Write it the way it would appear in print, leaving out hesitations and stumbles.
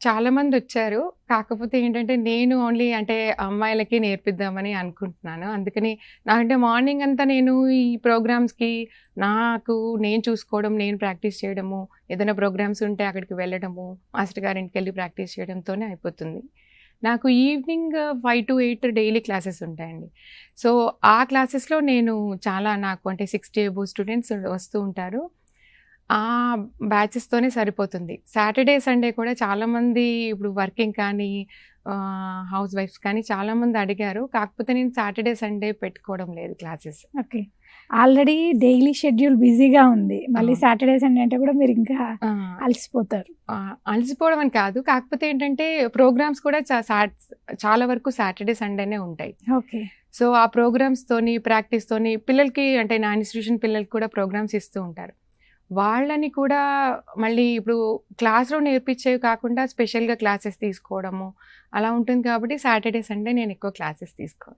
చాలామందొచ్చారు. కాకపోతే ఏంటంటే, నేను ఓన్లీ అంటే అమ్మాయిలకి నేర్పిద్దామని అనుకుంటున్నాను. అందుకని నాకంటే మార్నింగ్ అంతా నేను ఈ ప్రోగ్రామ్స్‌కి నాకు నేను చూసుకోవడం, నేను ప్రాక్టీస్ చేయడము, ఏదైనా ప్రోగ్రామ్స్ ఉంటే అక్కడికి వెళ్ళడము, మాస్టర్ గారింటికెళ్ళి ప్రాక్టీస్ చేయడంతోనే అయిపోతుంది. నాకు ఈవినింగ్ 5-8 డైలీ క్లాసెస్ ఉంటాయండి. సో, ఆ క్లాసెస్‌లో నేను చాలా నాకు అంటే 60 అబోవ్ స్టూడెంట్స్ వస్తూ ఉంటారు. ఆ బ్యాచెస్తోనే సరిపోతుంది. సాటర్‌డే, సండే కూడా చాలామంది ఇప్పుడు వర్కింగ్ కానీ హౌస్ వైఫ్స్ కానీ చాలామంది అడిగారు. కాకపోతే నేను సాటర్‌డే, సండే పెట్టుకోవడం లేదు classes. Okay. Already daily schedule బిజీగా ఉంది. మళ్ళీ అవును. సాటర్‌డే, సండే అంటే కూడా మీరింకా ఆ! అలసిపోతారు. అలసిపోవడం అని కాదు. కాకపోతే ఏంటంటే ప్రోగ్రామ్స్ కూడా చాలా వరకు సాటర్‌డే, సండేనే ఉంటాయి. ఓకే. సో, ఆ ప్రోగ్రామ్స్‌తోని, ప్రాక్టీస్‌తోని పిల్లలకి అంటే నా ఇన్‌స్టిట్యూషన్ పిల్లలకి కూడా ప్రోగ్రామ్స్ ఇస్తూ ఉంటారు. వాళ్ళని కూడా మళ్ళీ ఇప్పుడు క్లాస్‌లో నేర్పించేవి కాకుండా స్పెషల్‌గా క్లాసెస్ తీసుకోవడము, అలా ఉంటుంది కాబట్టి సాటర్‌డే, సండే నేను ఎక్కువ క్లాసెస్ తీసుకోను.